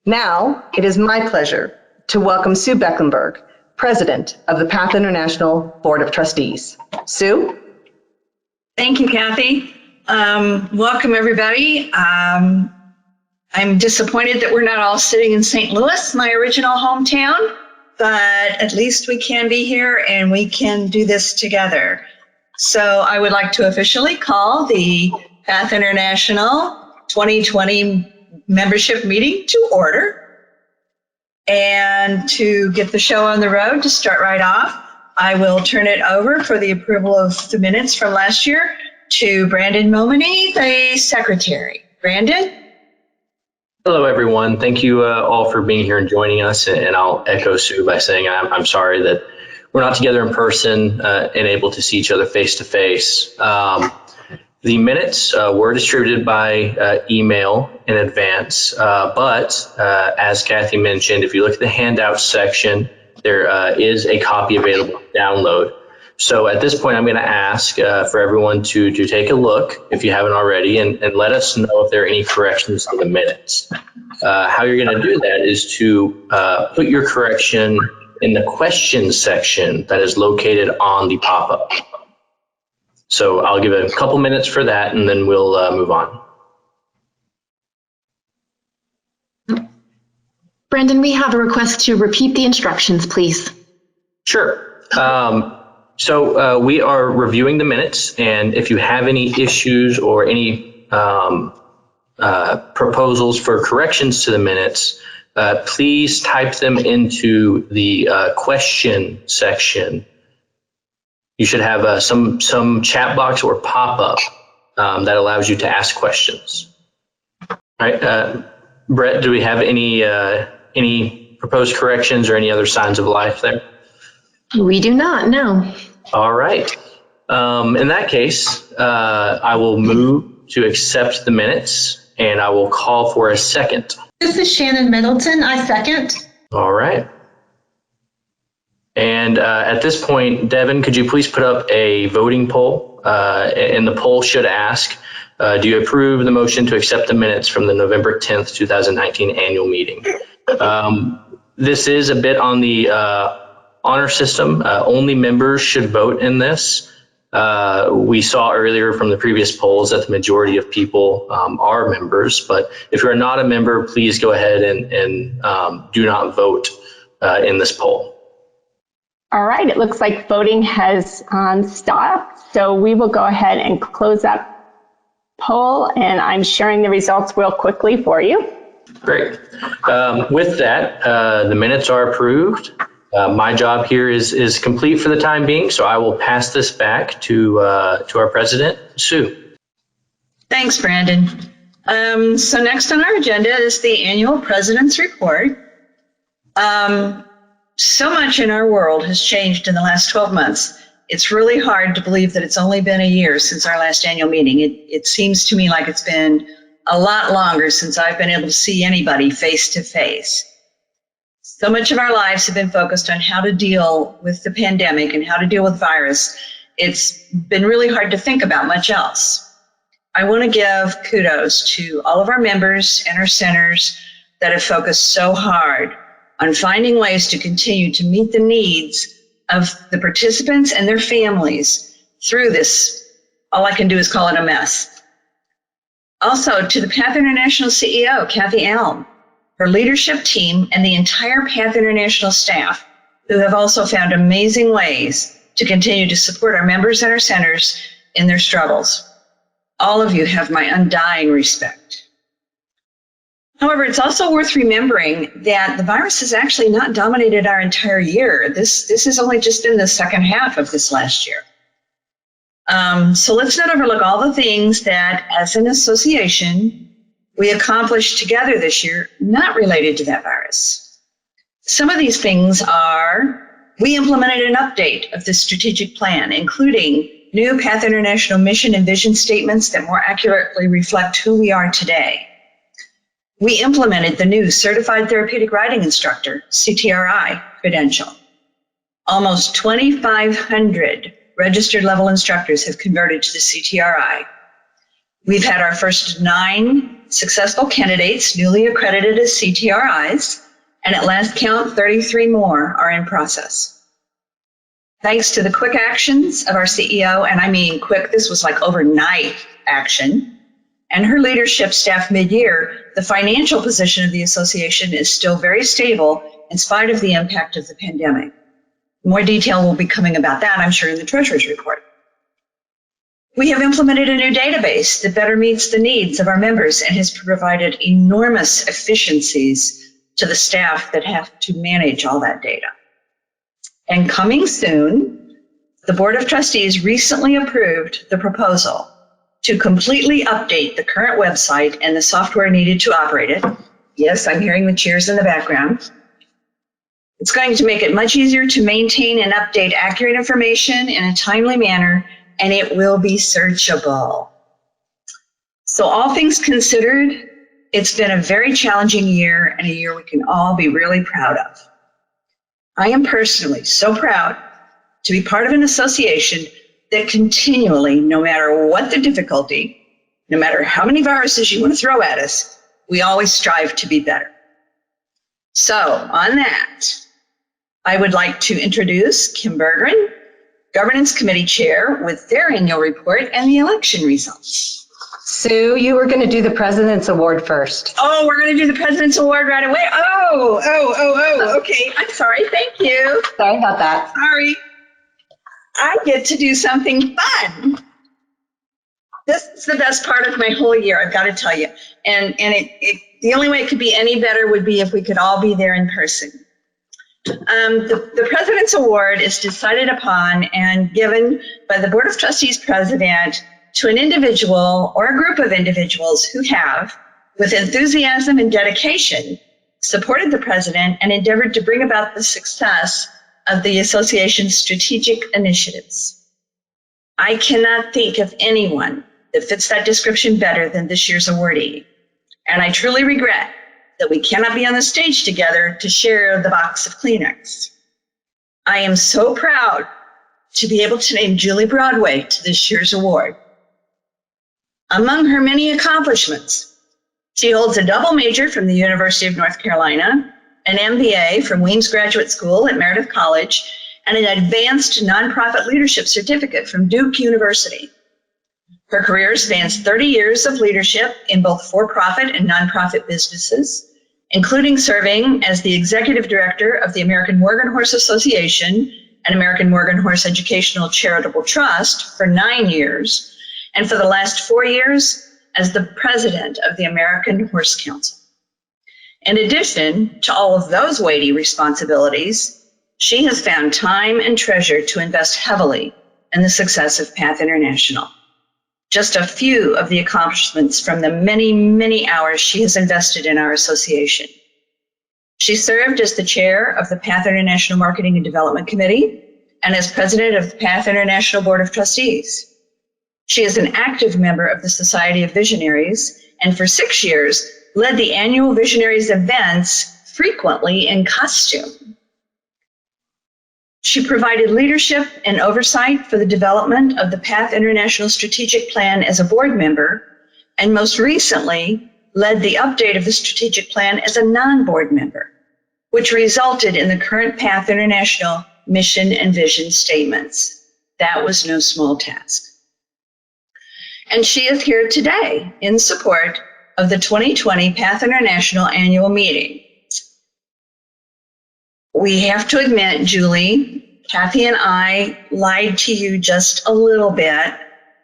Now, it is my pleasure to welcome Sue Becklenburg, President of the PATH International Board of Trustees. Sue? Thank you, Kathy. Welcome, everybody. I'm disappointed that we're not all sitting in St. Louis, my original hometown, but at least we can be here and we can do this together. So I would like to officially call the PATH International 2020 membership meeting to order. And to get the show on the road, to start right off, I will turn it over for the approval of the minutes from last year to Brandon Momini, the secretary. Brandon? Hello, everyone. Thank you all for being here and joining us. And I'll echo Sue by saying I'm sorry that we're not together in person and able to see each other face to face. The minutes were distributed by email in advance, but as Kathy mentioned, if you look at the handout section, there is a copy available to download. So at this point, I'm going to ask for everyone to take a look, if you haven't already, and let us know if there are any corrections to the minutes. How you're going to do that is to put your correction in the questions section that is located on the pop-up. So I'll give it a couple minutes for that, and then we'll move on. Brandon, we have a request to repeat the instructions, please. Sure. So we are reviewing the minutes, and if you have any issues or any proposals for corrections to the minutes, please type them into the question section. You should have some chat box or pop-up that allows you to ask questions. All right, Brett, do we have any proposed corrections or any other signs of life there? We do not, no. All right. In that case, I will move to accept the minutes, and I will call for a second. This is Shannon Middleton. I second. All right. And at this point, Devin, could you please put up a voting poll? And the poll should ask, do you approve the motion to accept the minutes from the November 10th, 2019 annual meeting? This is a bit on the honor system. Only members should vote in this. We saw earlier from the previous polls that the majority of people are members, but if you're not a member, please go ahead and do not vote in this poll. All right, it looks like voting has stopped, so we will go ahead and close that poll, and I'm sharing the results real quickly for you. Great. With that, the minutes are approved. My job here is complete for the time being, so I will pass this back to our president, Sue. Thanks, Brandon. So next on our agenda is the annual President's Report. So much in our world has changed in the last 12 months. It's really hard to believe that it's only been a year since our last annual meeting. It seems to me like it's been a lot longer since I've been able to see anybody face to face. So much of our lives have been focused on how to deal with the pandemic and how to deal with virus. It's been really hard to think about much else. I want to give kudos to all of our members and our centers that have focused so hard on finding ways to continue to meet the needs of the participants and their families through this. All I can do is call it a mess. Also, to the PATH International CEO, Kathy Alm, her leadership team, and the entire PATH International staff, who have also found amazing ways to continue to support our members and our centers in their struggles. All of you have my undying respect. However, it's also worth remembering that the virus has actually not dominated our entire year. This has only just been the second half of this last year. So let's not overlook all the things that, as an association, we accomplished together this year, not related to that virus. Some of these things are, we implemented an update of the strategic plan, including new PATH International mission and vision statements that more accurately reflect who we are today. We implemented the new Certified Therapeutic Riding Instructor, CTRI, credential. Almost 2,500 registered level instructors have converted to the CTRI. We've had our first 9 successful candidates newly accredited as CTRIs, and at last count, 33 more are in process. Thanks to the quick actions of our CEO, and I mean quick, this was like overnight action, and her leadership staff mid-year, the financial position of the association is still very stable in spite of the impact of the pandemic. More detail will be coming about that, I'm sure, in the Treasurer's report. We have implemented a new database that better meets the needs of our members and has provided enormous efficiencies to the staff that have to manage all that data. And coming soon, the Board of Trustees recently approved the proposal to completely update the current website and the software needed to operate it. Yes, I'm hearing the cheers in the background. It's going to make it much easier to maintain and update accurate information in a timely manner, and it will be searchable. So all things considered, it's been a very challenging year and a year we can all be really proud of. I am personally so proud to be part of an association that continually, no matter what the difficulty, no matter how many viruses you want to throw at us, we always strive to be better. So on that, I would like to introduce Kim Bergeron, Governance Committee Chair, with their annual report and the election results. Sue, you were going to do the President's Award first. Oh, we're going to do the President's Award right away. Okay. I'm sorry. Thank you. Sorry about that. Sorry. I get to do something fun. This is the best part of my whole year, I've got to tell you. And the only way it could be any better would be if we could all be there in person. The President's Award is decided upon and given by the Board of Trustees President to an individual or a group of individuals who have, with enthusiasm and dedication, supported the President and endeavored to bring about the success of the association's strategic initiatives. I cannot think of anyone that fits that description better than this year's awardee, and I truly regret that we cannot be on the stage together to share the box of Kleenex. I am so proud to be able to name Julie Broadway to this year's award. Among her many accomplishments, she holds a double major from the University of North Carolina, an MBA from Weems Graduate School at Meredith College, and an advanced nonprofit leadership certificate from Duke University. Her career spans 30 years of leadership in both for-profit and nonprofit businesses, including serving as the executive director of the American Morgan Horse Association and American Morgan Horse Educational Charitable Trust for 9 years, and for the last 4 years as the president of the American Horse Council. In addition to all of those weighty responsibilities, she has found time and treasure to invest heavily in the success of PATH International. Just a few of the accomplishments from the many, many hours she has invested in our association. She served as the chair of the PATH International Marketing and Development Committee and as president of the PATH International Board of Trustees. She is an active member of the Society of Visionaries, and for 6 years led the annual Visionaries events, frequently in costume. She provided leadership and oversight for the development of the PATH International Strategic Plan as a board member, and most recently led the update of the strategic plan as a non-board member, which resulted in the current PATH International mission and vision statements. That was no small task. And she is here today in support of the 2020 PATH International annual meeting. We have to admit, Julie, Kathy and I lied to you just a little bit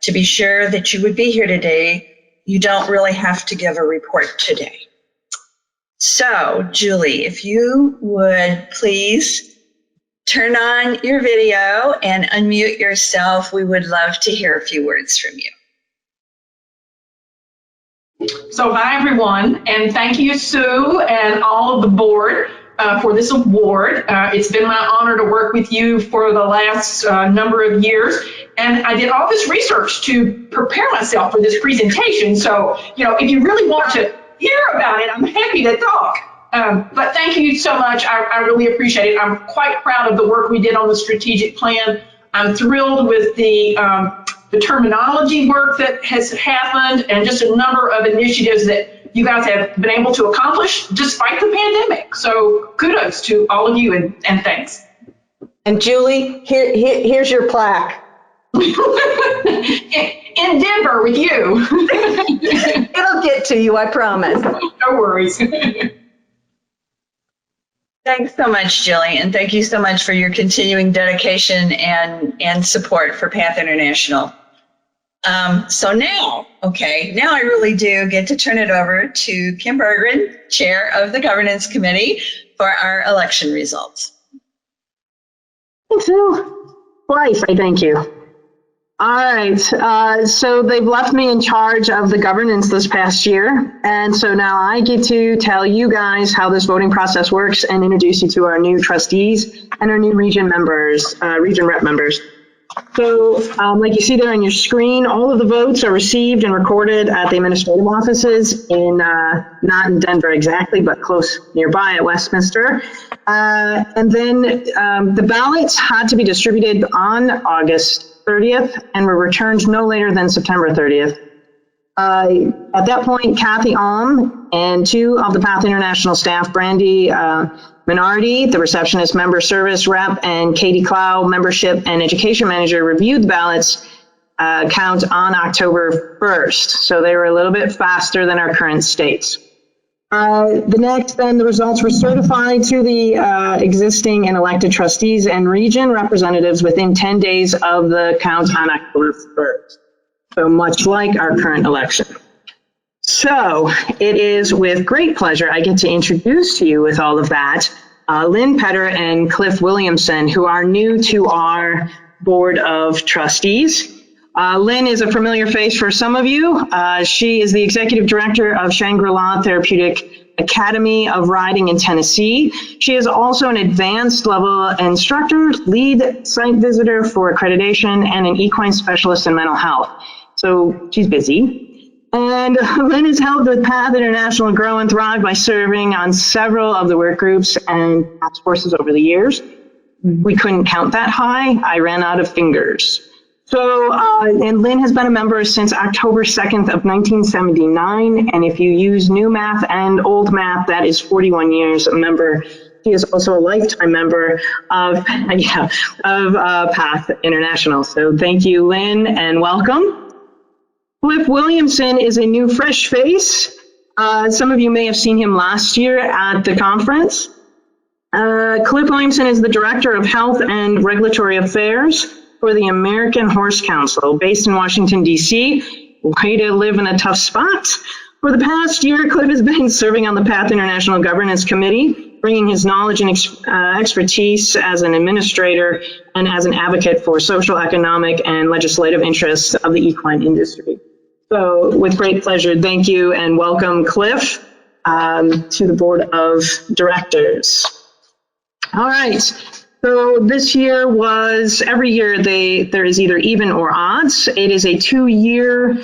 to be sure that you would be here today. You don't really have to give a report today. So, Julie, if you would please turn on your video and unmute yourself, we would love to hear a few words from you. So hi everyone, and thank you Sue and all of the board for this award. It's been my honor to work with you for the last number of years, and I did all this research to prepare myself for this presentation. So, if you really want to hear about it, I'm happy to talk. But thank you so much. I really appreciate it. I'm quite proud of the work we did on the strategic plan. I'm thrilled with the terminology work that has happened and just a number of initiatives that that you guys have been able to accomplish despite the pandemic. So kudos to all of you and thanks. And Julie, here's your plaque. In Denver with you. It'll get to you, I promise. No worries. Thanks so much, Jilly, and thank you so much for your continuing dedication and support for PATH International. So now I really do get to turn it over to Kim Berggren, Chair of the Governance Committee, for our election results. Thanks, Sue. Twice, I thank you. All right, so they've left me in charge of the governance this past year, and so now I get to tell you guys how this voting process works and introduce you to our new trustees and our new region members, region rep members. So like you see there on your screen, all of the votes are received and recorded at the administrative offices in, not in Denver exactly, but close nearby at Westminster. And then the ballots had to be distributed on August 30th and were returned no later than September 30th. At that point, Kathy Alm and two of the PATH International staff, Brandy Minardi, the receptionist member service rep, and Katie Clow, membership and education manager, reviewed the ballots count on October 1st. So they were a little bit faster than our current states. The results were certified to the existing and elected trustees and region representatives within 10 days of the count on October 1st. So much like our current election. So it is with great pleasure I get to introduce to you with all of that, Lynn Petter and Cliff Williamson, who are new to our Board of Trustees. Lynn is a familiar face for some of you. She is the executive director of Shangri-La Therapeutic Academy of Riding in Tennessee. She is also an advanced level instructor, lead site visitor for accreditation, and an equine specialist in mental health. So she's busy. And Lynn has helped with PATH International grow and thrive by serving on several of the work groups and task forces over the years. We couldn't count that high. I ran out of fingers. So, and Lynn has been a member since October 2nd of 1979. And if you use new math and old math, that is 41 years a member. She is also a lifetime member of PATH International. So thank you, Lynn, and welcome. Cliff Williamson is a new fresh face. Some of you may have seen him last year at the conference. Cliff Williamson is the Director of Health and Regulatory Affairs for the American Horse Council, based in Washington, D.C. Way to live in a tough spot. For the past year, Cliff has been serving on the PATH International Governance Committee, bringing his knowledge and expertise as an administrator and as an advocate for social, economic, and legislative interests of the equine industry. So with great pleasure, thank you and welcome, Cliff, to the Board of Directors. All right, so this year was, every year there is either even or odds. It is a 2-year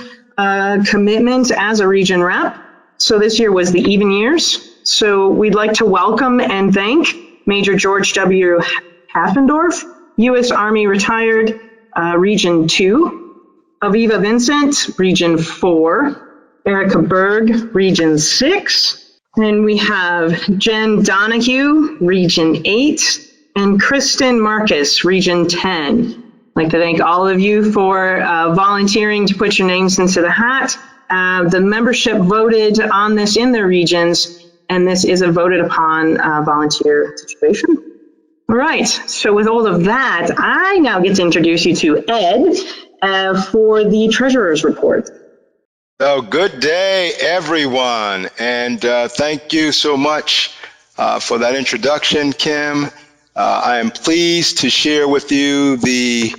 commitment as a region rep. So this year was the even years. So we'd like to welcome and thank Major George W. Haffendorf, U.S. Army retired, Region 2, Aviva Vincent, Region 4, Erica Berg, Region 6, and we have Jen Donahue, Region 8, and Kristen Marcus, Region 10. I'd like to thank all of you for volunteering to put your names into the hat. The membership voted on this in their regions, and this is a voted upon volunteer situation. All right, so with all of that, I now get to introduce you to Ed for the Treasurer's Report. So good day, everyone, and thank you so much for that introduction, Kim. I am pleased to share with you the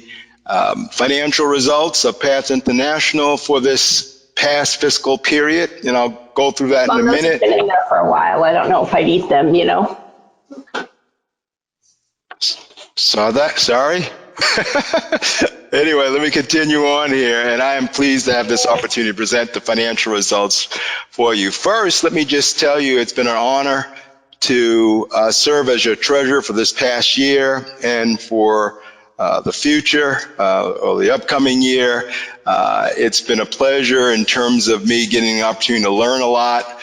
financial results of PATH International for this past fiscal period, and I'll go through that in a minute. Been in there for a while. I don't know if I'd eat them, you know. Saw that, sorry. Anyway, let me continue on here, and I am pleased to have this opportunity to present the financial results for you. First, let me just tell you it's been an honor to serve as your treasurer for this past year and for the future or the upcoming year. It's been a pleasure in terms of me getting an opportunity to learn a lot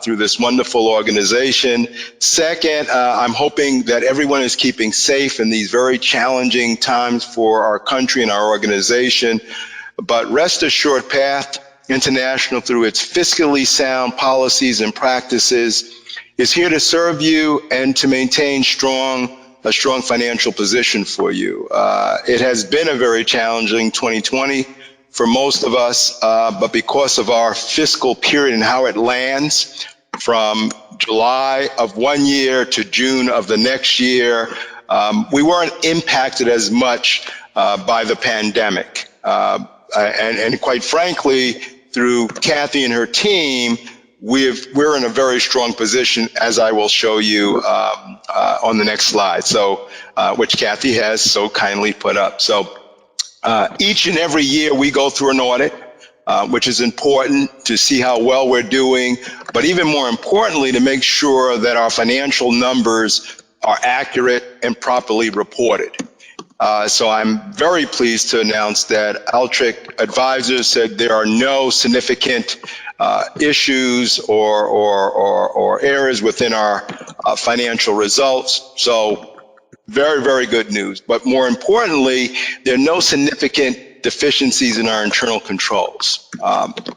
through this wonderful organization. Second, I'm hoping that everyone is keeping safe in these very challenging times for our country and our organization. But rest assured, Path International, through its fiscally sound policies and practices, is here to serve you and to maintain a strong financial position for you. It has been a very challenging 2020 for most of us, but because of our fiscal period and how it lands from July of one year to June of the next year, we weren't impacted as much by the pandemic. And quite frankly, through Kathy and her team, we're in a very strong position, as I will show you on the next slide, so which Kathy has so kindly put up. So each and every year we go through an audit, which is important to see how well we're doing, but even more importantly, to make sure that our financial numbers are accurate and properly reported. So I'm very pleased to announce that Altric advisors said there are no significant issues or errors within our financial results. So very, very good news. But more importantly, there are no significant deficiencies in our internal controls.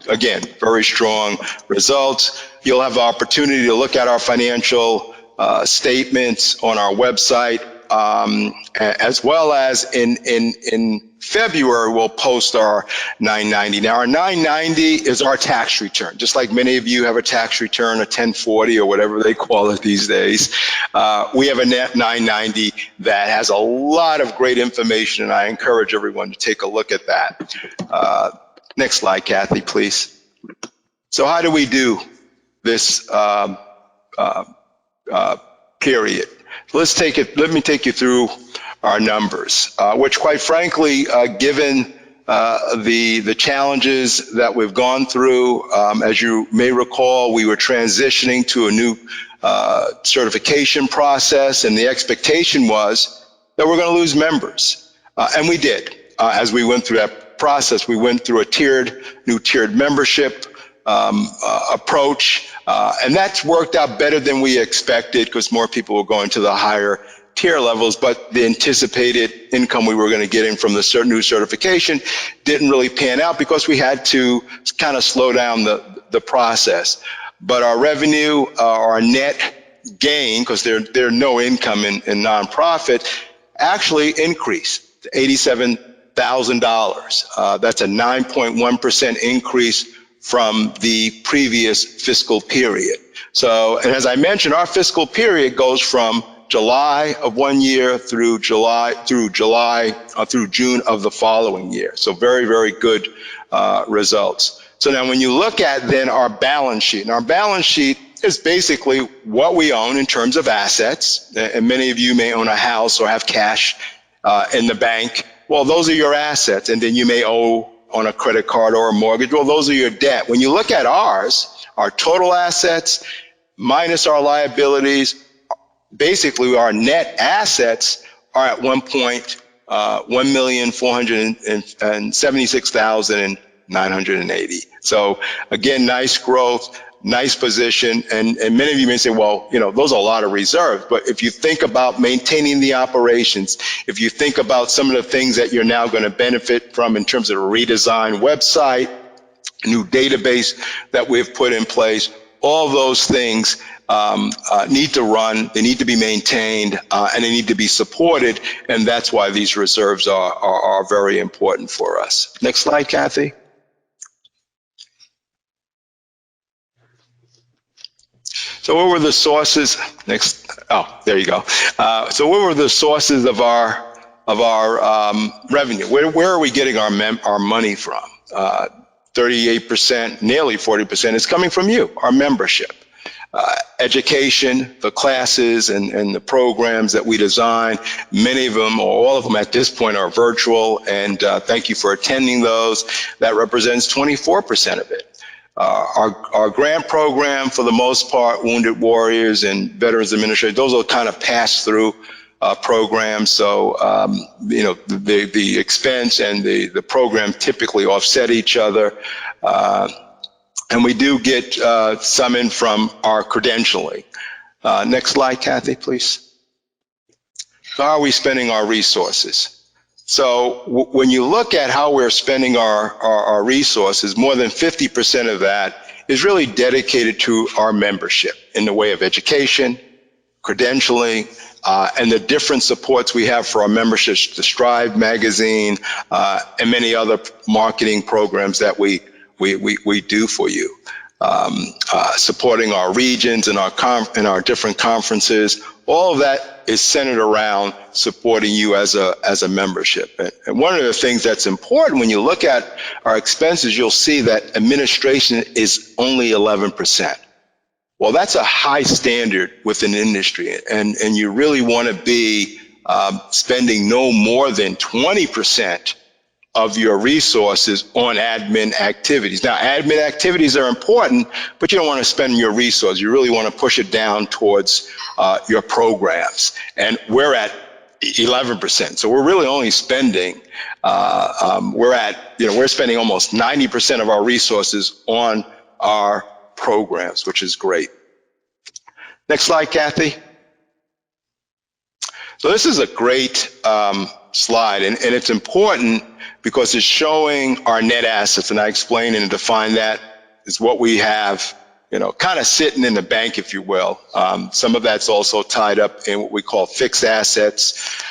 Again, very strong results. You'll have the opportunity to look at our financial statements on our website, as well as in February, we'll post our 990. Now, our 990 is our tax return. Just like many of you have a tax return, a 1040 or whatever they call it these days, we have a net 990 that has a lot of great information, and I encourage everyone to take a look at that. Next slide, Kathy, please. So how do we do this period? Let me take you through our numbers, which quite frankly, given the challenges that we've gone through, as you may recall, we were transitioning to a new certification process, and the expectation was that we're going to lose members. And we did. As we went through that process, we went through a new tiered membership approach, and that's worked out better than we expected because more people were going to the higher tier levels, but the anticipated income we were going to get in from the new certification didn't really pan out because we had to kind of slow down the process. But our revenue, our net gain, because there are no income in nonprofit, actually increased to $87,000. That's a 9.1% increase from the previous fiscal period. So, and as I mentioned, our fiscal period goes from July of one year through June of the following year. So very, very good results. So now when you look at then our balance sheet, and our balance sheet is basically what we own in terms of assets, and many of you may own a house or have cash in the bank. Well, those are your assets, and then you may owe on a credit card or a mortgage. Well, those are your debt. When you look at ours, our total assets minus our liabilities, basically our net assets are at $1,476,980. So again, nice growth, nice position, and many of you may say, well, you know, those are a lot of reserves. But if you think about maintaining the operations, if you think about some of the things that you're now going to benefit from in terms of a redesigned website, new database that we've put in place, all those things need to run, they need to be maintained, and they need to be supported, and that's why these reserves are very important for us. Next slide, Kathy. So what were the sources? There you go. So what were the sources of our revenue? Where are we getting our money from? 38%, nearly 40% is coming from you, our membership. Education, the classes and the programs that we design, many of them or all of them at this point are virtual, and thank you for attending those. That represents 24% of it. Our grant program, for the most part, Wounded Warriors and Veterans Administration, those will kind of pass through programs. So, the expense and the program typically offset each other. And we do get some in from our credentialing. Next slide, Kathy, please. So how are we spending our resources? So when you look at how we're spending our resources, more than 50% of that is really dedicated to our membership in the way of education, credentialing, and the different supports we have for our memberships, the Strive magazine, and many other marketing programs that we do for you. Supporting our regions and our different conferences, all of that is centered around supporting you as a membership. And one of the things that's important when you look at our expenses, you'll see that administration is only 11%. Well, that's a high standard within the industry, and you really want to be spending no more than 20% of your resources on admin activities. Now, admin activities are important, but you don't want to spend your resources. You really want to push it down towards your programs. And we're at 11%. So we're really only spending, we're spending almost 90% of our resources on our programs, which is great. Next slide, Kathy. So this is a great slide, and it's important because it's showing our net assets, and I explain and define that is what we have, kind of sitting in the bank, if you will. Some of that's also tied up in what we call fixed assets,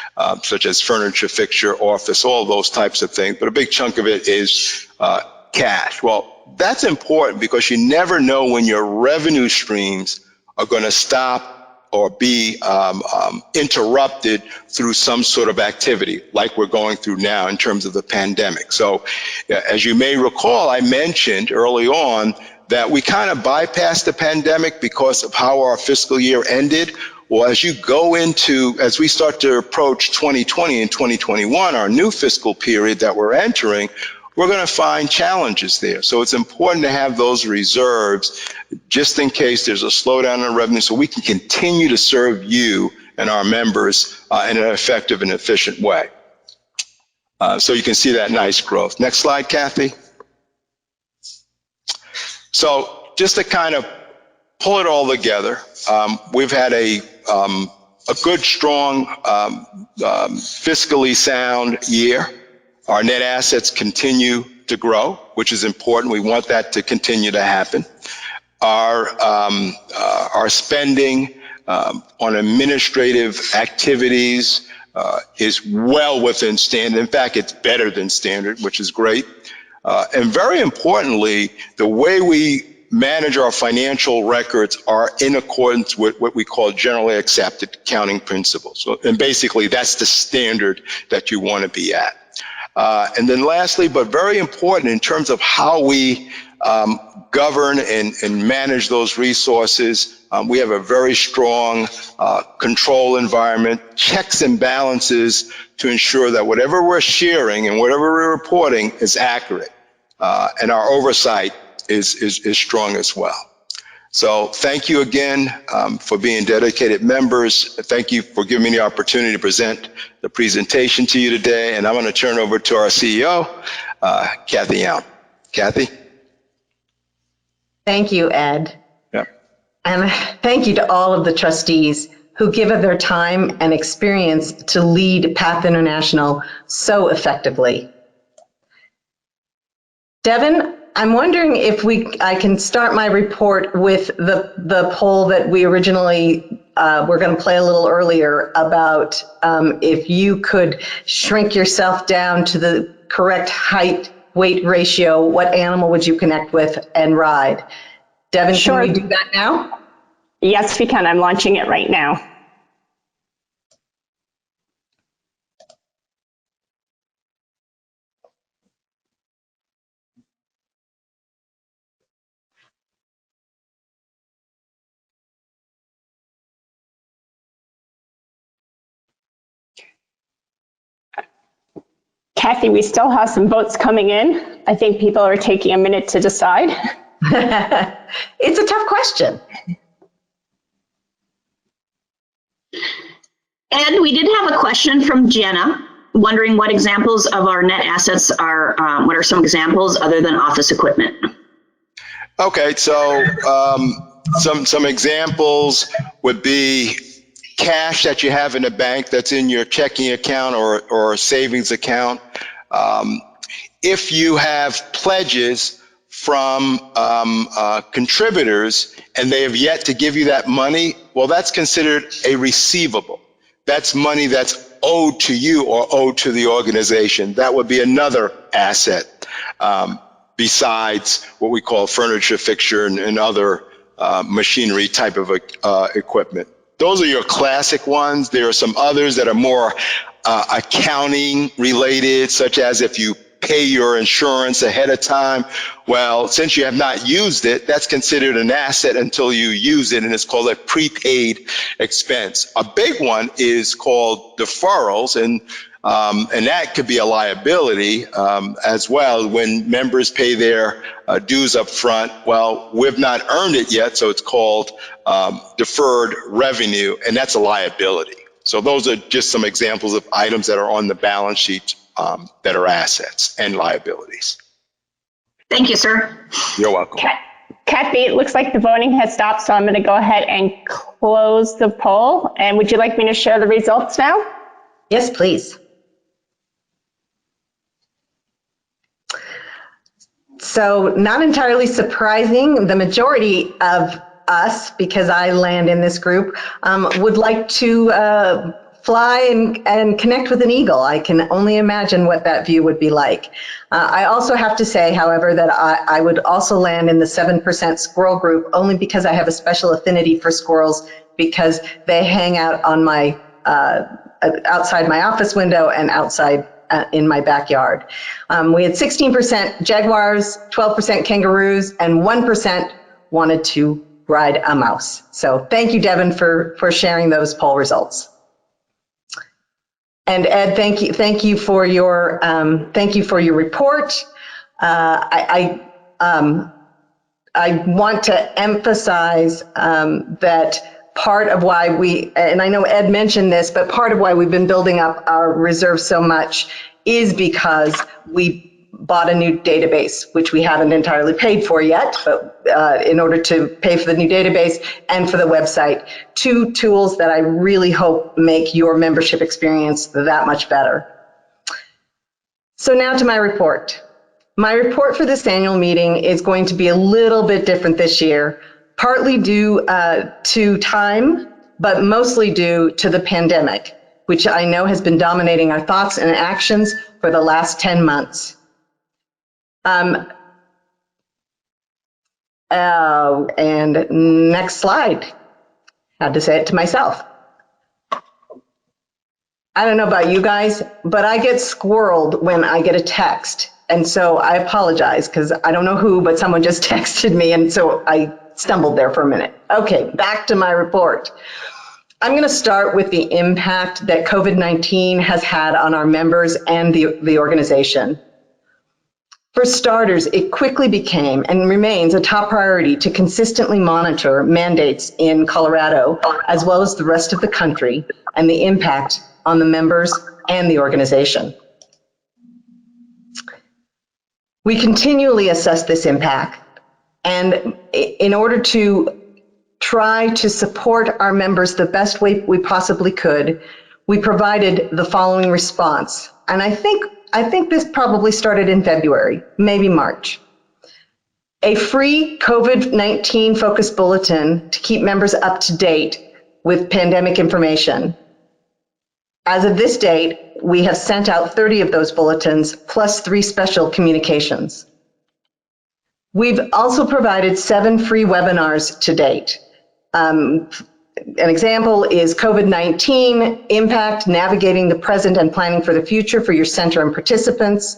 such as furniture, fixture, office, all those types of things, but a big chunk of it is cash. Well, that's important because you never know when your revenue streams are going to stop or be interrupted through some sort of activity like we're going through now in terms of the pandemic. So as you may recall, I mentioned early on that we kind of bypassed the pandemic because of how our fiscal year ended. Well, as we start to approach 2020 and 2021, our new fiscal period that we're entering, we're going to find challenges there. So it's important to have those reserves just in case there's a slowdown in revenue so we can continue to serve you and our members in an effective and efficient way. So you can see that nice growth. Next slide, Kathy. So just to kind of pull it all together, we've had a good, strong, fiscally sound year. Our net assets continue to grow, which is important. We want that to continue to happen. Our spending on administrative activities is well within standard. In fact, it's better than standard, which is great. And very importantly, the way we manage our financial records are in accordance with what we call generally accepted accounting principles. So, and basically, that's the standard that you want to be at. And then lastly, but very important in terms of how we govern and manage those resources, we have a very strong control environment, checks and balances to ensure that whatever we're sharing and whatever we're reporting is accurate. And our oversight is strong as well. So thank you again for being dedicated members. Thank you for giving me the opportunity to present the presentation to you today. And I'm going to turn over to our CEO, Kathy Young. Kathy? Thank you, Ed. Yeah. And thank you to all of the trustees who give of their time and experience to lead PATH International so effectively. Devin, I'm wondering if I can start my report with the poll that we originally were going to play a little earlier about if you could shrink yourself down to the correct height-weight ratio, what animal would you connect with and ride? Devin, Sure. Can we do that now? Yes, we can. I'm launching it right now. Kathy, we still have some votes coming in. I think people are taking a minute to decide. It's a tough question. Ed, we did have a question from Jenna, wondering what examples of our net assets are, what are some examples other than office equipment? Okay, so some examples would be cash that you have in the bank that's in your checking account or savings account. If you have pledges from contributors and they have yet to give you that money, well, that's considered a receivable. That's money that's owed to you or owed to the organization. That would be another asset besides what we call furniture, fixture, and other machinery type of equipment. Those are your classic ones. There are some others that are more accounting related, such as if you pay your insurance ahead of time. Well, since you have not used it, that's considered an asset until you use it, and it's called a prepaid expense. A big one is called deferrals, and that could be a liability as well when members pay their dues up front. Well, we've not earned it yet, so it's called deferred revenue, and that's a liability. So those are just some examples of items that are on the balance sheet that are assets and liabilities. Thank you, sir. You're welcome. Kathy, it looks like the voting has stopped, so I'm going to go ahead and close the poll. And would you like me to share the results now? Yes, please. So not entirely surprising, the majority of us, because I land in this group, would like to fly and connect with an eagle. I can only imagine what that view would be like. I also have to say, however, that I would also land in the 7% squirrel group only because I have a special affinity for squirrels because they hang out on my outside my office window and outside in my backyard. We had 16% jaguars, 12% kangaroos, and 1% wanted to ride a mouse. So thank you, Devin, for sharing those poll results. And Ed, thank you for your report. I want to emphasize that part of why and I know Ed mentioned this, but part of why we've been building up our reserves so much is because we bought a new database, which we haven't entirely paid for yet, but in order to pay for the new database and for the website, two tools that I really hope make your membership experience that much better. So now to my report. My report for this annual meeting is going to be a little bit different this year, partly due to time, but mostly due to the pandemic, which I know has been dominating our thoughts and actions for the last 10 months. And next slide. Had to say it to myself. I don't know about you guys, but I get squirreled when I get a text. And so I apologize because I don't know who, but someone just texted me. And so I stumbled there for a minute. Okay, back to my report. I'm going to start with the impact that COVID-19 has had on our members and the organization. For starters, it quickly became and remains a top priority to consistently monitor mandates in Colorado, as well as the rest of the country, and the impact on the members and the organization. We continually assess this impact, and in order to try to support our members the best way we possibly could, we provided the following response. And I think this probably started in February, maybe March. A free COVID-19 focused bulletin to keep members up to date with pandemic information. As of this date, we have sent out 30 of those bulletins, plus 3 special communications. We've also provided 7 free webinars to date. An example is COVID-19 impact, navigating the present and planning for the future for your center and participants,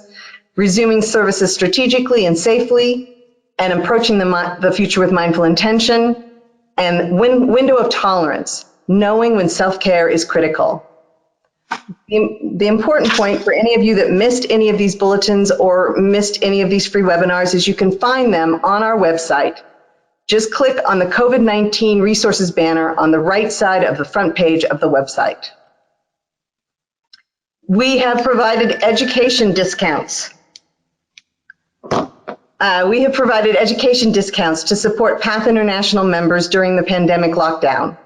resuming services strategically and safely, and approaching the future with mindful intention, and window of tolerance, knowing when self-care is critical. The important point for any of you that missed any of these bulletins or missed any of these free webinars is you can find them on our website. Just click on the COVID-19 resources banner on the right side of the front page of the website. We have provided education discounts. We have provided education discounts to support PATH International members during the pandemic lockdown.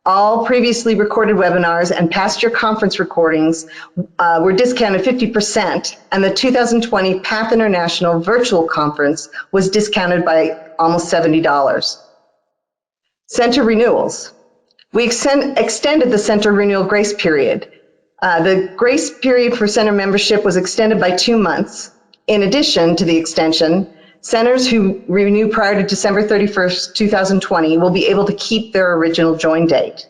All previously recorded webinars and past year conference recordings were discounted 50%, and the 2020 PATH International virtual conference was discounted by almost $70. Center renewals. We extended the center renewal grace period. The grace period for center membership was extended by 2 months. In addition to the extension, centers who renew prior to December 31st, 2020 will be able to keep their original join date.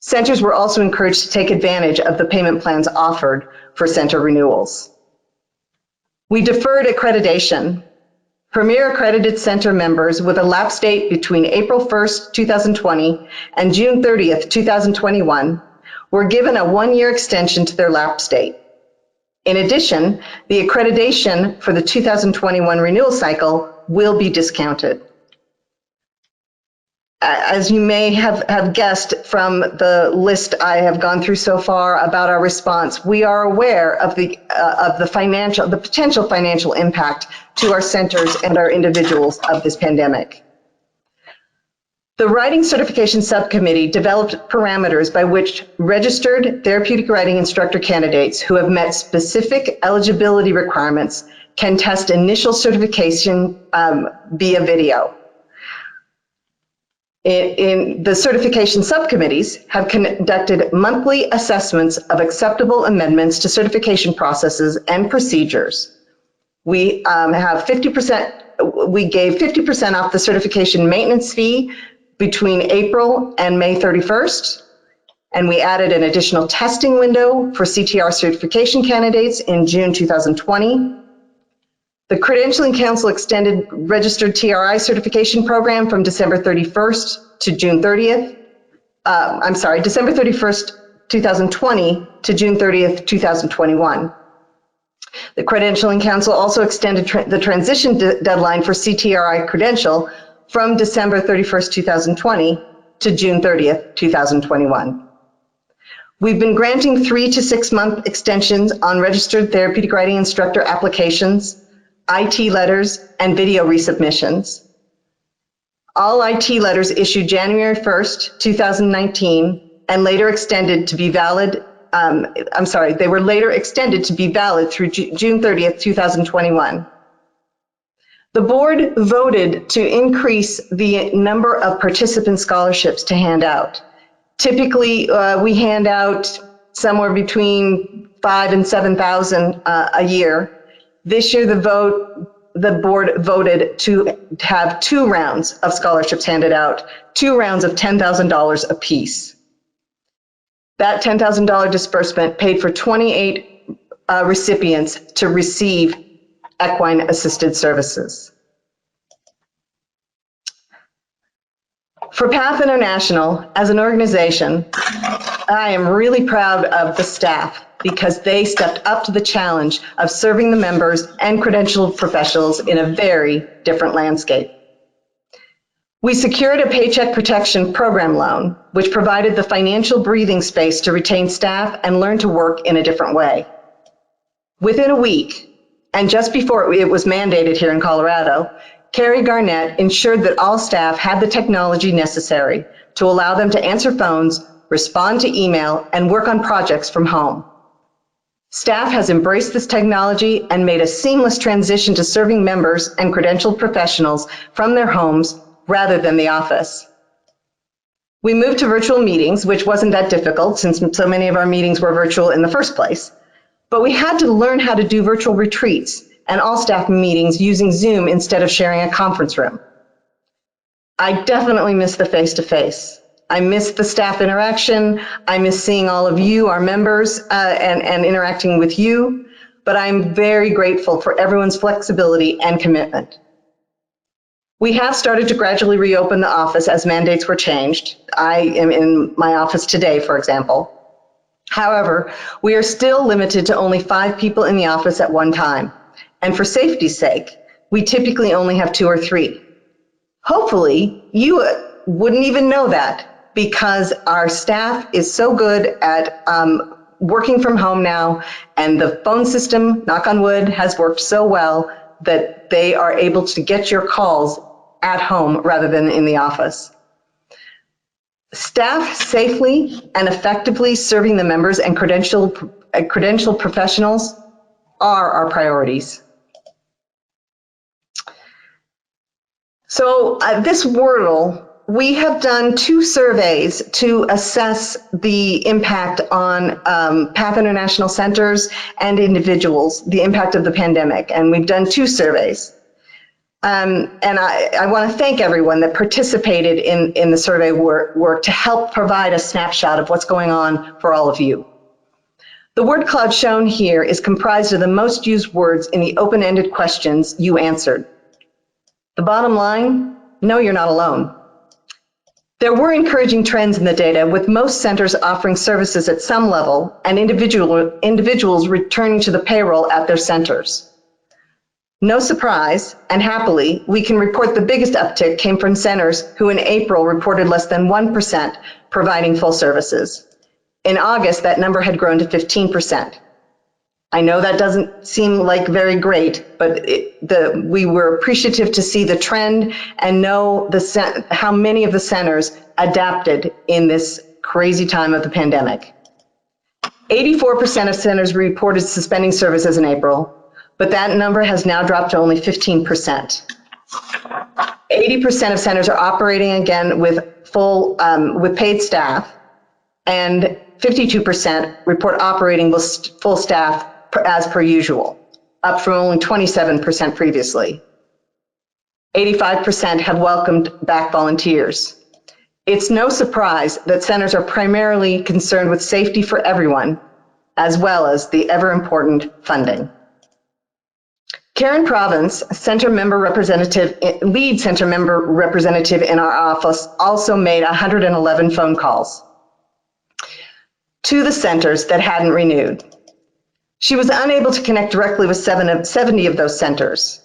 Centers were also encouraged to take advantage of the payment plans offered for center renewals. We deferred accreditation. Premier accredited center members with a lapse date between April 1st, 2020 and June 30th, 2021 were given a 1-year extension to their lapse date. In addition, the accreditation for the 2021 renewal cycle will be discounted. As you may have guessed from the list I have gone through so far about our response, we are aware of the potential financial impact to our centers and our individuals of this pandemic. The Writing Certification Subcommittee developed parameters by which registered therapeutic writing instructor candidates who have met specific eligibility requirements can test initial certification via video. In the certification subcommittees have conducted monthly assessments of acceptable amendments to certification processes and procedures. We have 50%, we gave 50% off the certification maintenance fee between April and May 31st, and we added an additional testing window for CTR certification candidates in June 2020. The Credentialing Council extended registered TRI certification program from December 31st to June 30th. December 31st, 2020 to June 30th, 2021. The Credentialing Council also extended the transition deadline for CTRI credential from December 31st, 2020 to June 30th, 2021. We've been granting 3 to 6 month extensions on registered therapeutic writing instructor applications, IT letters, and video resubmissions. All IT letters issued January 1st, 2019, and later extended to be valid, they were later extended to be valid through June 30th, 2021. The board voted to increase the number of participant scholarships to hand out. Typically, we hand out somewhere between 5,000 and 7,000 a year. This year, the board voted to have 2 rounds of scholarships handed out, 2 rounds of $10,000 apiece. That $10,000 disbursement paid for 28 recipients to receive equine assisted services. For PATH International, as an organization, I am really proud of the staff because they stepped up to the challenge of serving the members and credentialed professionals in a very different landscape. We secured a Paycheck Protection Program loan, which provided the financial breathing space to retain staff and learn to work in a different way. Within a week, and just before it was mandated here in Colorado, Carrie Garnett ensured that all staff had the technology necessary to allow them to answer phones, respond to email, and work on projects from home. Staff has embraced this technology and made a seamless transition to serving members and credentialed professionals from their homes rather than the office. We moved to virtual meetings, which wasn't that difficult since so many of our meetings were virtual in the first place. But we had to learn how to do virtual retreats and all staff meetings using Zoom instead of sharing a conference room. I definitely miss the face-to-face. I miss the staff interaction. I miss seeing all of you, our members, and interacting with you. But I'm very grateful for everyone's flexibility and commitment. We have started to gradually reopen the office as mandates were changed. I am in my office today, for example. However, we are still limited to only 5 people in the office at one time. And for safety's sake, we typically only have 2 or 3. Hopefully, you wouldn't even know that because our staff is so good at working from home now, and the phone system, knock on wood, has worked so well that they are able to get your calls at home rather than in the office. Staff safely and effectively serving the members and credentialed professionals are our priorities. So this Wordle, we have done 2 surveys to assess the impact on Path International centers and individuals, the impact of the pandemic, and we've done 2 surveys. And I want to thank everyone that participated in the survey work to help provide a snapshot of what's going on for all of you. The word cloud shown here is comprised of the most used words in the open-ended questions you answered. The bottom line, no, you're not alone. There were encouraging trends in the data, with most centers offering services at some level and individuals returning to the payroll at their centers. No surprise, and happily, we can report the biggest uptick came from centers who in April reported less than 1% providing full services. In August, that number had grown to 15%. I know that doesn't seem like very great, but we were appreciative to see the trend and know how many of the centers adapted in this crazy time of the pandemic. 84% of centers reported suspending services in April, but that number has now dropped to only 15%. 80% of centers are operating again with with paid staff, and 52% report operating with full staff as per usual, up from only 27% previously. 85% have welcomed back volunteers. It's no surprise that centers are primarily concerned with safety for everyone, as well as the ever-important funding. Karen Province, lead center member representative in our office, also made 111 phone calls to the centers that hadn't renewed. She was unable to connect directly with 70 of those centers.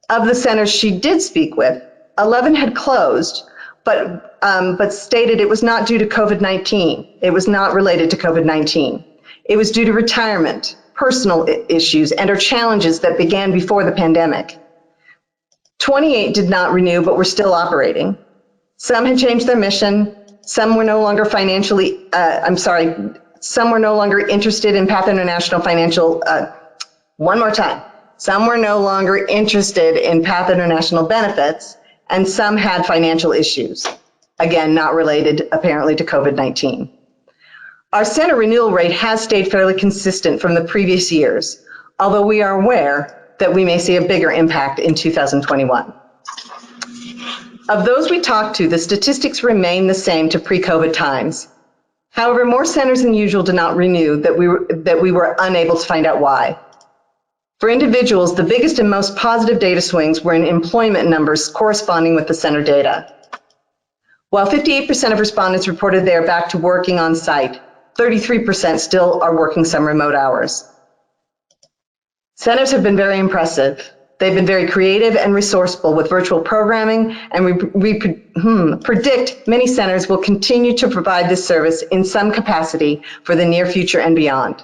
Of the centers she did speak with, 11 had closed, but stated it was not due to COVID-19. It was not related to COVID-19. It was due to retirement, personal issues, and or challenges that began before the pandemic. 28 did not renew, but were still operating. Some had changed their mission. Some were no longer some were no longer interested in Path International financial, Some were no longer interested in Path International benefits, and some had financial issues. Again, not related apparently to COVID-19. Our center renewal rate has stayed fairly consistent from the previous years, although we are aware that we may see a bigger impact in 2021. Of those we talked to, the statistics remain the same to pre-COVID times. However, more centers than usual did not renew that we were unable to find out why. For individuals, the biggest and most positive data swings were in employment numbers corresponding with the center data. While 58% of respondents reported they are back to working on site, 33% still are working some remote hours. Centers have been very impressive. They've been very creative and resourceful with virtual programming, and we predict many centers will continue to provide this service in some capacity for the near future and beyond.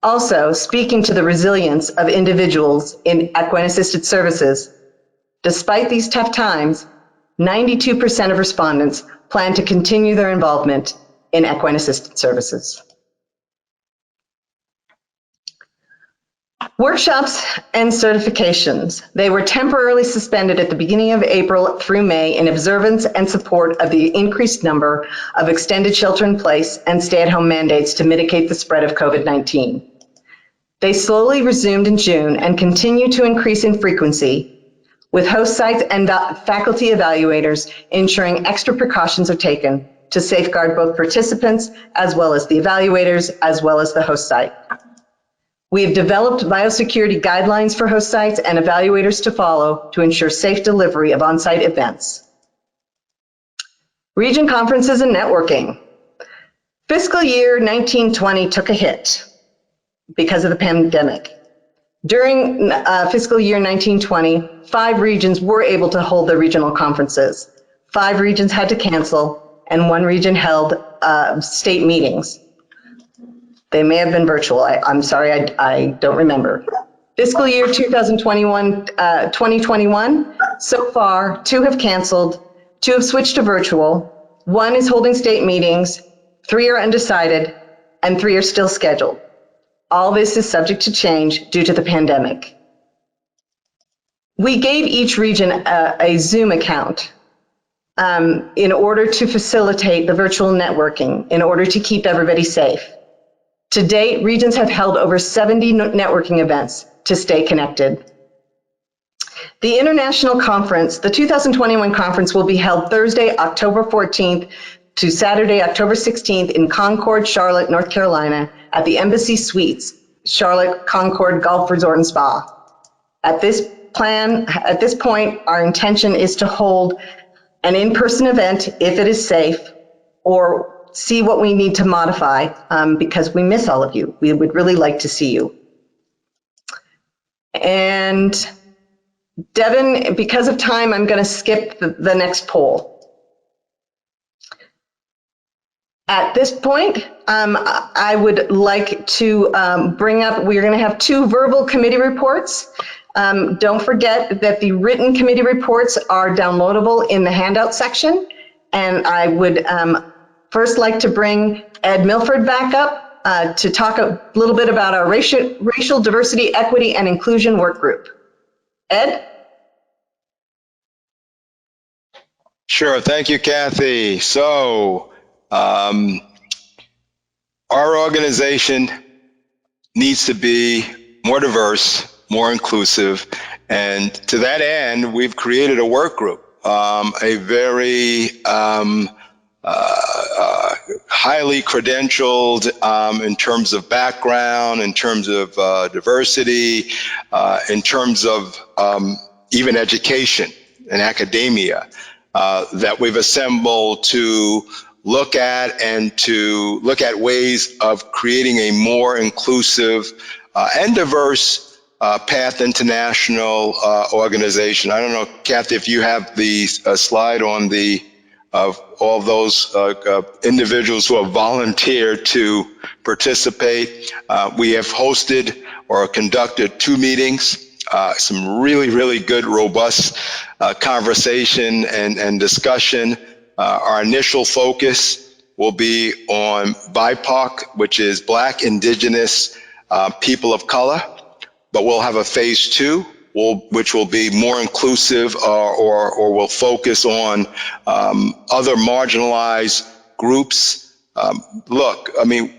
Also, speaking to the resilience of individuals in equine-assisted services, despite these tough times, 92% of respondents plan to continue their involvement in equine-assisted services. Workshops and certifications. They were temporarily suspended at the beginning of April through May in observance and support of the increased number of extended shelter-in-place and stay-at-home mandates to mitigate the spread of COVID-19. They slowly resumed in June and continue to increase in frequency, with host sites and faculty evaluators ensuring extra precautions are taken to safeguard both participants as well as the evaluators as well as the host site. We have developed biosecurity guidelines for host sites and evaluators to follow to ensure safe delivery of on-site events. Region conferences and networking. Fiscal year 1920 took a hit because of the pandemic. During fiscal year 1920, 5 regions were able to hold their regional conferences. 5 regions had to cancel, and 1 region held state meetings. They may have been virtual. I'm sorry, I don't remember. Fiscal year 2021, so far, 2 have canceled, 2 have switched to virtual, 1 is holding state meetings, 3 are undecided, and 3 are still scheduled. All this is subject to change due to the pandemic. We gave each region a Zoom account in order to facilitate the virtual networking, in order to keep everybody safe. To date, regions have held over 70 networking events to stay connected. The international conference, the 2021 conference, will be held Thursday, October 14th to Saturday, October 16th in Concord, Charlotte, North Carolina at the Embassy Suites, Charlotte Concord Golf Resort and Spa. At this point, our intention is to hold an in-person event if it is safe, or see what we need to modify because we miss all of you. We would really like to see you. And Devin, because of time, I'm going to skip the next poll. At this point, I would like to bring up, we're going to have 2 verbal committee reports. Don't forget that the written committee reports are downloadable in the handout section. And I would first like to bring Ed Milford back up to talk a little bit about our racial diversity, equity, and inclusion work group. Ed? Sure. Thank you, Kathy. So, our organization needs to be more diverse, more inclusive, and to that end, we've created a work group, a very highly credentialed in terms of background, in terms of diversity, in terms of even education and academia, that we've assembled to look at ways of creating a more inclusive and diverse Path International organization. I don't know, Kathy, if you have the slide on of all those individuals who have volunteered to participate. We have hosted or conducted 2 meetings, some really, really good, robust conversation and discussion. Our initial focus will be on BIPOC, which is Black, Indigenous, people of color, but we'll have a phase 2, which will be more inclusive or will focus on other marginalized groups. Look, I mean,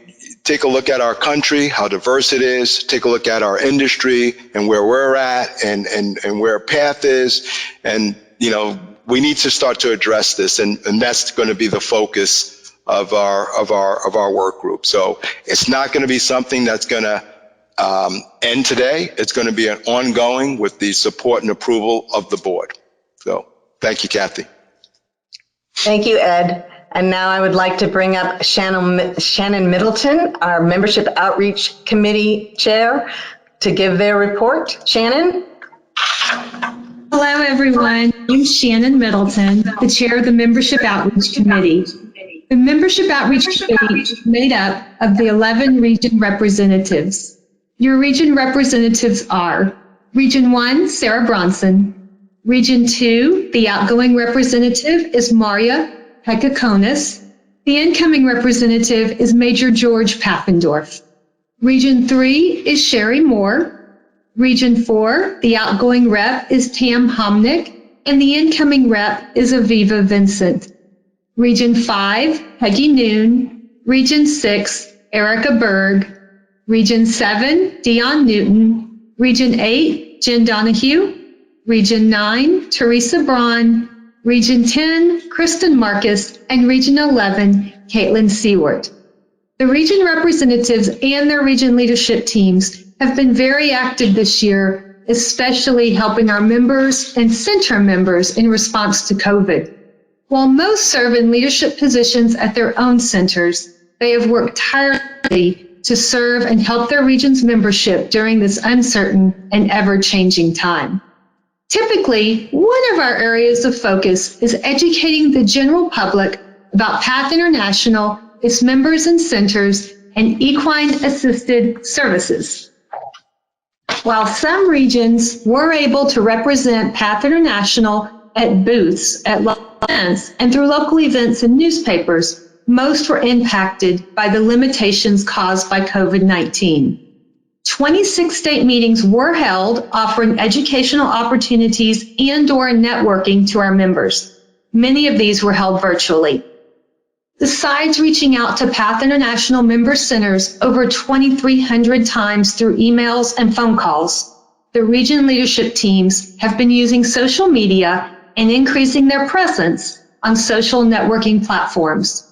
take a look at our country, how diverse it is, take a look at our industry and where we're at and where Path is. And, you know, we need to start to address this, and that's going to be the focus of our work group. So it's not going to be something that's going to end today. It's going to be an ongoing with the support and approval of the board. So thank you, Kathy. Thank you, Ed. And now I would like to bring up Shannon Middleton, our Membership Outreach Committee Chair, to give their report. Shannon? Hello, everyone. I'm Shannon Middleton, the chair of the Membership Outreach Committee. The Membership Outreach Committee is made up of the 11 region representatives. Your region representatives are Region 1, Sarah Bronson. Region 2, the outgoing representative is Maria Pekakonis. The incoming representative is Major George Pappendorf. Region 3 is Sherry Moore. Region 4, the outgoing rep is Tam Homnick, and the incoming rep is Aviva Vincent. Region 5, Peggy Noon. Region 6, Erica Berg. Region 7, Dion Newton. Region 8, Jen Donahue. Region 9, Teresa Braun. Region 10, Kristen Marcus. And Region 11, Caitlin Seward. The region representatives and their region leadership teams have been very active this year, especially helping our members and center members in response to COVID. While most serve in leadership positions at their own centers, they have worked tirelessly to serve and help their region's membership during this uncertain and ever-changing time. Typically, one of our areas of focus is educating the general public about Path International, its members and centers, and equine-assisted services. While some regions were able to represent PATH International at booths, at local events, and through local events and newspapers, most were impacted by the limitations caused by COVID-19. 26 state meetings were held, offering educational opportunities and/or networking to our members. Many of these were held virtually. Besides reaching out to PATH International member centers over 2,300 times through emails and phone calls, the region leadership teams have been using social media and increasing their presence on social networking platforms.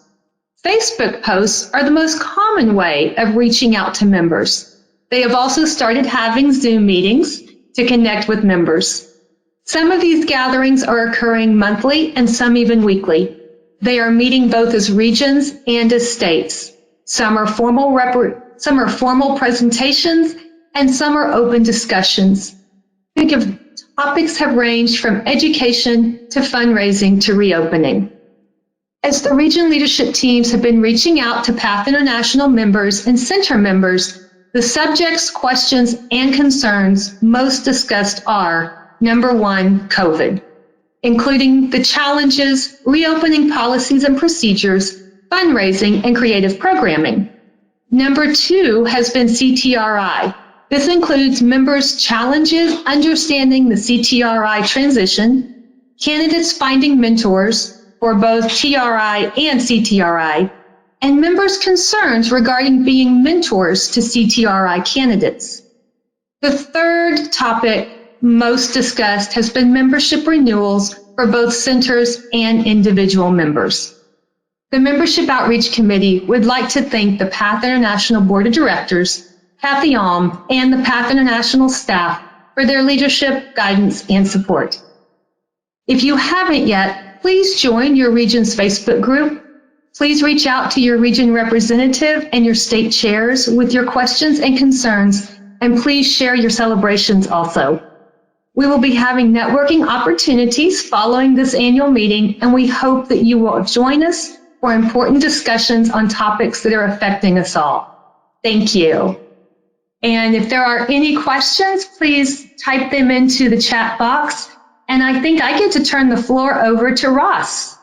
Facebook posts are the most common way of reaching out to members. They have also started having Zoom meetings to connect with members. Some of these gatherings are occurring monthly and some even weekly. They are meeting both as regions and as states. Some are formal presentations and some are open discussions. Think of topics have ranged from education to fundraising to reopening. As the region leadership teams have been reaching out to PATH International members and center members, the subjects, questions, and concerns most discussed are, number one, COVID, including the challenges, reopening policies and procedures, fundraising, and creative programming. Number two has been CTRI. This includes members' challenges understanding the CTRI transition, candidates finding mentors for both TRI and CTRI, and members' concerns regarding being mentors to CTRI candidates. The third topic most discussed has been membership renewals for both centers and individual members. The Membership Outreach Committee would like to thank the PATH International Board of Directors, Kathy Alm, and the PATH International staff for their leadership, guidance, and support. If you haven't yet, please join your region's Facebook group. Please reach out to your region representative and your state chairs with your questions and concerns, and please share your celebrations also. We will be having networking opportunities following this annual meeting, and we hope that you will join us for important discussions on topics that are affecting us all. Thank you. And if there are any questions, please type them into the chat box. And I think I get to turn the floor over to Ross.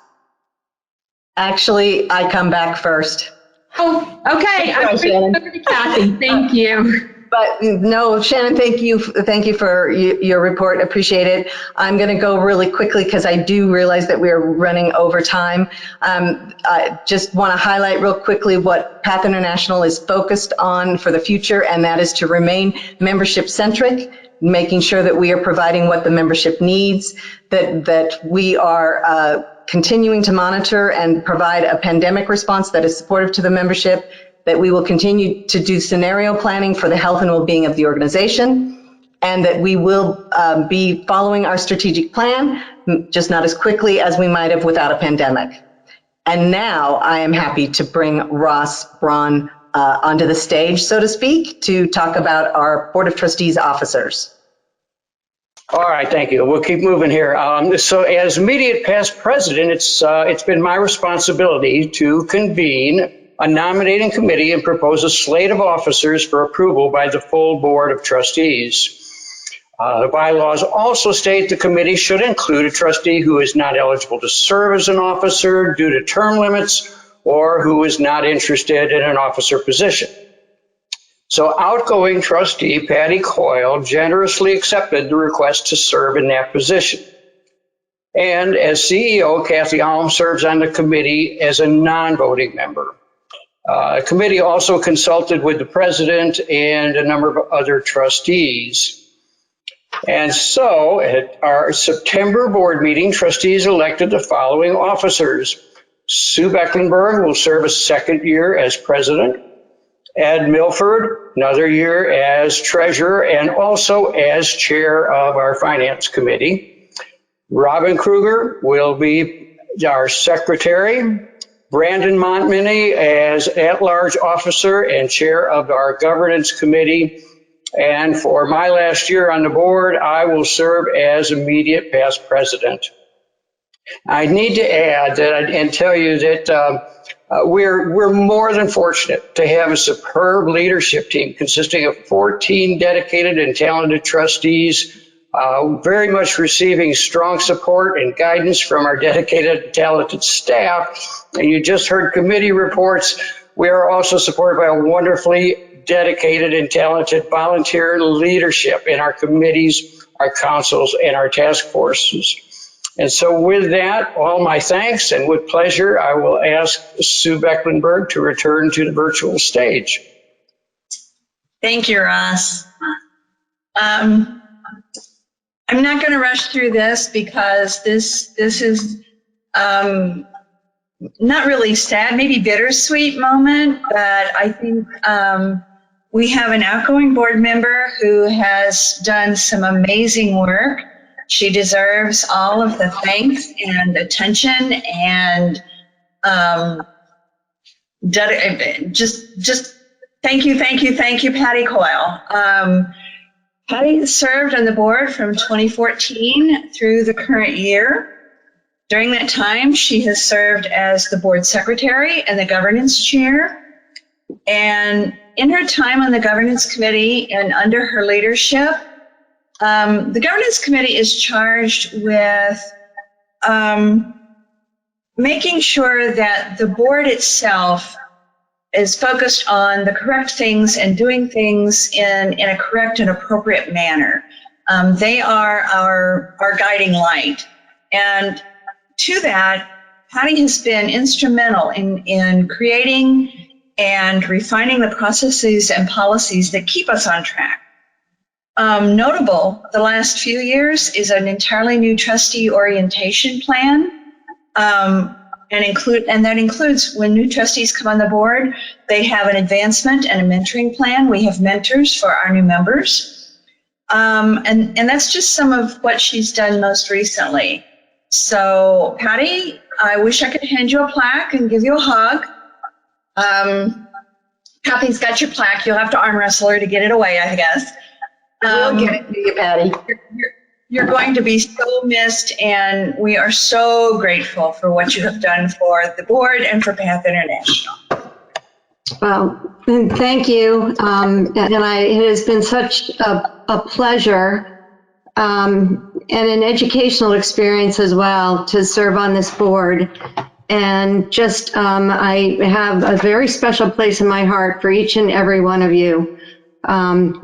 Actually, I come back first. Oh, okay. I'm turning over to Kathy. Thank you. But no, Shannon, thank you for your report. Appreciate it. I'm going to go really quickly because I do realize that we're running over time. I just want to highlight real quickly what PATH International is focused on for the future, and that is to remain membership centric, making sure that we are providing what the membership needs, that we are continuing to monitor and provide a pandemic response that is supportive to the membership, that we will continue to do scenario planning for the health and well-being of the organization, and that we will be following our strategic plan, just not as quickly as we might have without a pandemic. And now I am happy to bring Ross Braun onto the stage, so to speak, to talk about our Board of Trustees officers. All right, thank you. We'll keep moving here. So as immediate past president, it's been my responsibility to convene a nominating committee and propose a slate of officers for approval by the full Board of Trustees. The bylaws also state the committee should include a trustee who is not eligible to serve as an officer due to term limits or who is not interested in an officer position. So outgoing trustee Patty Coyle generously accepted the request to serve in that position. And as CEO, Kathy Alm serves on the committee as a non-voting member. The committee also consulted with the president and a number of other trustees. And so at our September board meeting, trustees elected the following officers. Sue Becklenberg will serve a second year as president. Ed Milford, another year as treasurer and also as chair of our finance committee. Robin Kruger will be our secretary. Brandon Montminy as at-large officer and chair of our governance committee. And for my last year on the board, I will serve as immediate past president. I need to add that and tell you that We're more than fortunate to have a superb leadership team consisting of 14 dedicated and talented trustees, very much receiving strong support and guidance from our dedicated and talented staff. And you just heard committee reports. We are also supported by a wonderfully dedicated and talented volunteer leadership in our committees, our councils, and our task forces. And so with that, all my thanks, and with pleasure, I will ask Sue Becklenberg to return to the virtual stage. Thank you, Ross. I'm not going to rush through this because this is not really sad, maybe bittersweet moment, but I think we have an outgoing board member who has done some amazing work. She deserves all of the thanks and attention and just thank you, Patty Coyle. Patty served on the board from 2014 through the current year. During that time, she has served as the board secretary and the governance chair. And in her time on the governance committee and under her leadership, the governance committee is charged with making sure that the board itself is focused on the correct things and doing things in a correct and appropriate manner. They are our guiding light. And to that, Patty has been instrumental in creating and refining the processes and policies that keep us on track. Notable, the last few years is an entirely new trustee orientation plan, and that includes when new trustees come on the board, they have an advancement and a mentoring plan. We have mentors for our new members, and that's just some of what she's done most recently. So, Patty, I wish I could hand you a plaque and give you a hug. Kathy's got your plaque. You'll have to arm wrestle her to get it away, I guess. We'll get it to you, Patty. You're going to be so missed, and we are so grateful for what you have done for the board and for Path International. Well, thank you. It has been such a pleasure and an educational experience as well to serve on this board. And just, I have a very special place in my heart for each and every one of you. And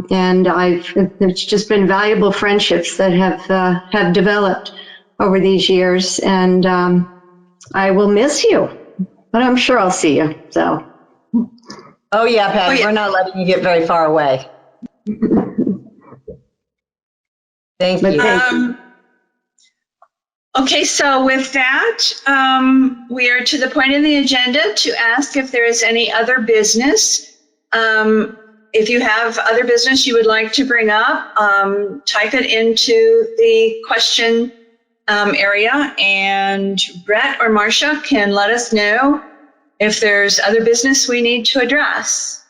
it's just been valuable friendships that have developed over these years. And I will miss you, but I'm sure I'll see you. So. Oh yeah, Patty, we're not letting you get very far away. Thank you. Okay, so with that, we are to the point in the agenda to ask if there is any other business. If you have other business you would like to bring up, type it into the question area, and Brett or Marcia can let us know if there's other business we need to address.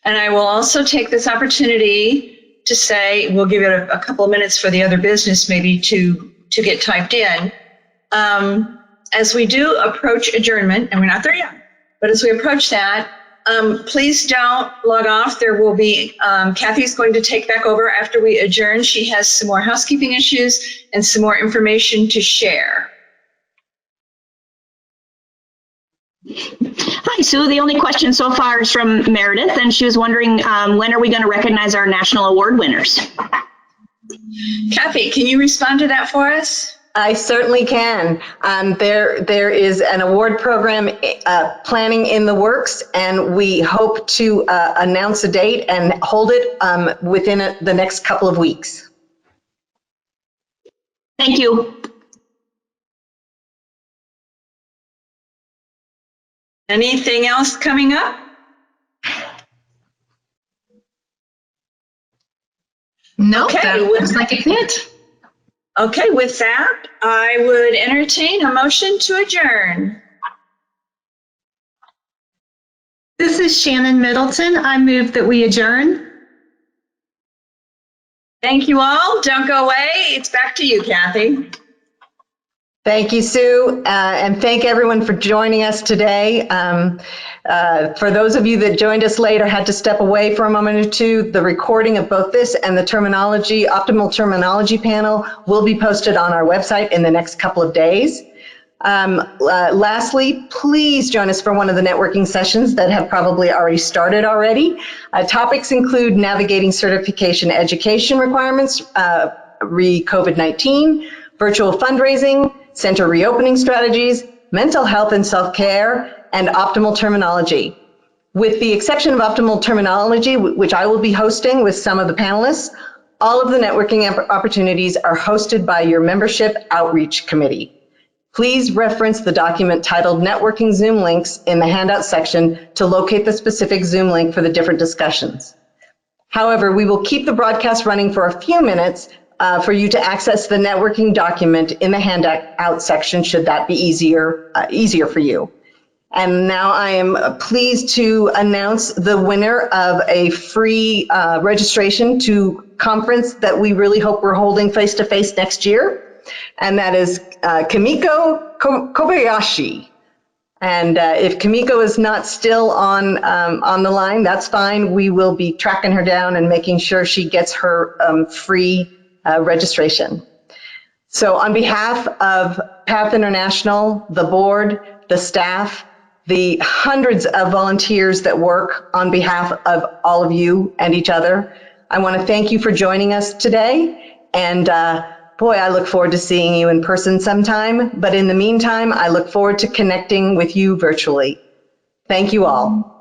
And I will also take this opportunity to say, we'll give it a couple of minutes for the other business maybe to get typed in. As we do approach adjournment, and we're not there yet, but as we approach that, please don't log off. There will be, Kathy's going to take back over after we adjourn. She has some more housekeeping issues and some more information to share. Hi, Sue. The only question so far is from Meredith, and she was wondering when are we going to recognize our national award winners? Kathy, can you respond to that for us? I certainly can. There is an award program planning in the works, and we hope to announce a date and hold it within the next couple of weeks. Thank you. Anything else coming up? No, Okay, that looks like it's it. Okay, with that, I would entertain a motion to adjourn. This is Shannon Middleton. I move that we adjourn. Thank you all. Don't go away. It's back to you, Kathy. Thank you, Sue, and thank everyone for joining us today. For those of you that joined us late or had to step away for a moment or two, the recording of both this and the optimal terminology panel will be posted on our website in the next couple of days. Lastly, please join us for one of the networking sessions that have probably already started already. Topics include navigating certification education requirements, re-COVID-19, virtual fundraising, center reopening strategies, mental health and self-care, and optimal terminology. With the exception of optimal terminology, which I will be hosting with some of the panelists, all of the networking opportunities are hosted by your membership outreach committee. Please reference the document titled Networking Zoom Links in the handout section to locate the specific Zoom link for the different discussions. However, we will keep the broadcast running for a few minutes for you to access the networking document in the handout section, should that be easier for you. And now I am pleased to announce the winner of a free registration to conference that we really hope we're holding face-to-face next year. And that is Kimiko Kobayashi. And if Kimiko is not still on the line, that's fine. We will be tracking her down and making sure she gets her free registration. So on behalf of PATH International, the board, the staff, the hundreds of volunteers that work on behalf of all of you and each other, I want to thank you for joining us today. And boy, I look forward to seeing you in person sometime. But in the meantime, I look forward to connecting with you virtually. Thank you all.